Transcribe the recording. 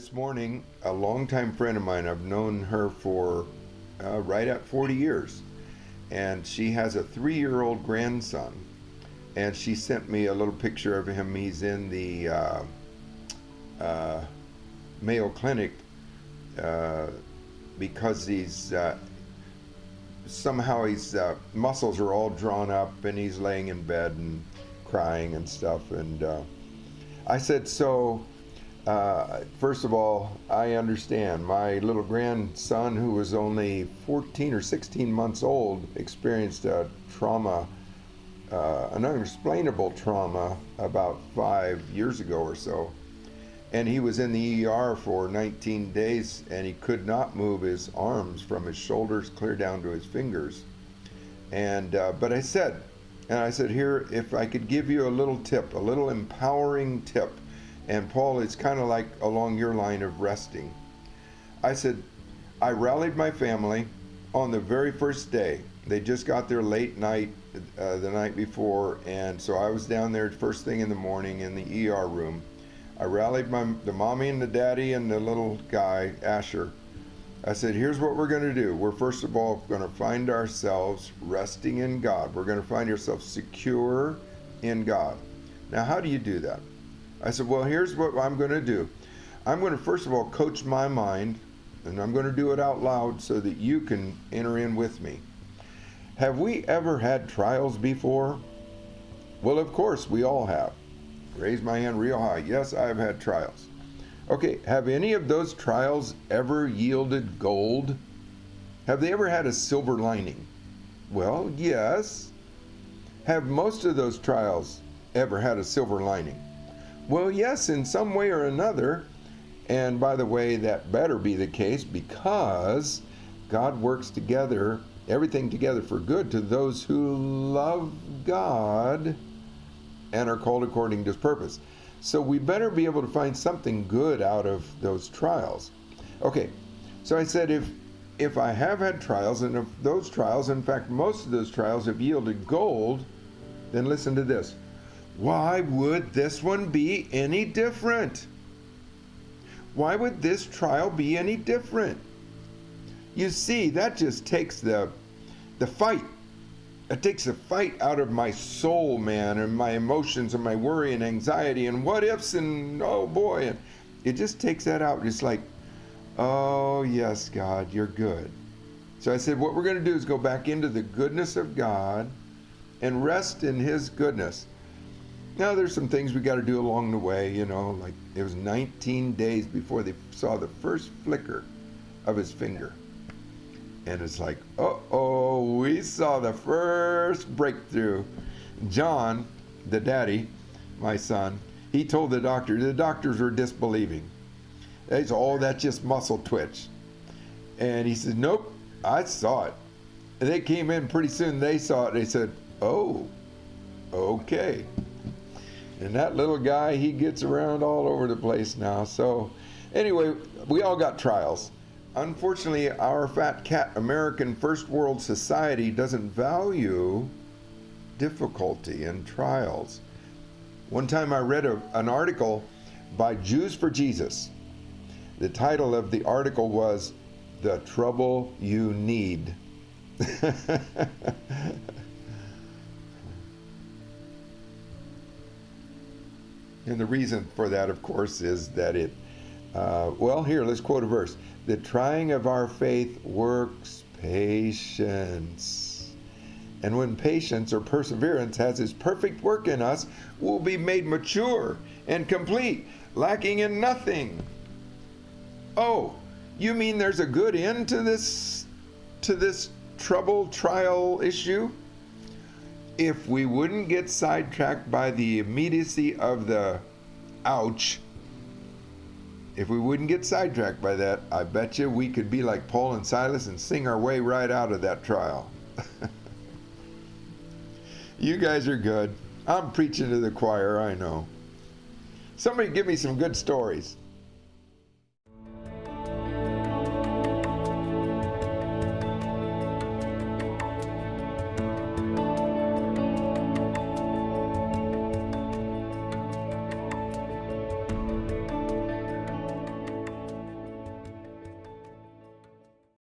this morning a longtime friend of mine. I've known her for right at 40 years. And she has a 3-year-old grandson. And she sent me a little picture of him. He's in the Mayo Clinic because he's somehow his muscles are all drawn up and he's laying in bed and crying and stuff. And I said, so first of all, I understand. My little grandson, who was only 14 or 16 months old, experienced a trauma, an unexplainable trauma about 5 years ago or so. And he was in the ER for 19 days, and he could not move his arms from his shoulders clear down to his fingers. And but I said, here, if I could give you a little tip, a little empowering tip, and Paul, it's kind of like along your line of resting. I said, I rallied my family on the very first day. They just got there late night, the night before, and so I was down there first thing in the morning in the ER room. I rallied the mommy and the daddy and the little guy, Asher. I said, here's what we're going to do. We're first of all going to find ourselves resting in God. We're going to find ourselves secure in God. Now, how do you do that? I said, well, here's what I'm going to do. I'm going to first of all coach my mind, and I'm going to do it out loud so that you can enter in with me. Have we ever had trials before? Well, of course, we all have. Raise my hand real high. Yes, I've had trials. Okay, have any of those trials ever yielded gold? Have they ever had a silver lining? Well, yes. Have most of those trials ever had a silver lining? Well, yes, in some way or another. And by the way, that better be the case, because God works together, everything together for good to those who love God and are called according to his purpose. So we better be able to find something good out of those trials. Okay, so I said, if I have had trials, and if those trials, in fact, most of those trials have yielded gold, then listen to this. Why would this one be any different? Why would this trial be any different? You see, that just takes the fight. It takes the fight out of my soul, man, and my emotions and my worry and anxiety and what ifs and oh boy. And it just takes that out. It's like, oh yes, God, you're good. So I said, what we're going to do is go back into the goodness of God and rest in his goodness. Now there's some things we got to do along the way, you know, like it was 19 days before they saw the first flicker of his finger. And it's like, uh-oh, we saw the first breakthrough. John, the daddy, my son, he told the doctors were disbelieving. They said, oh, that's just muscle twitch. And he said, nope, I saw it. And they came in pretty soon, they saw it, they said, oh, okay. And that little guy, he gets around all over the place now. So anyway, we all got trials. Unfortunately, our fat cat American first world society doesn't value difficulty and trials. One time I read an article by Jews for Jesus. The title of the article was The Trouble You Need. And the reason for that, of course, is that here, let's quote a verse. The trying of our faith works patience. And when patience or perseverance has its perfect work in us, we'll be made mature and complete, lacking in nothing. Oh, you mean there's a good end to this trouble, trial issue? If we wouldn't get sidetracked by the immediacy of the ouch, if we wouldn't get sidetracked by that, I bet you we could be like Paul and Silas and sing our way right out of that trial. You guys are good. I'm preaching to the choir, I know. Somebody give me some good stories.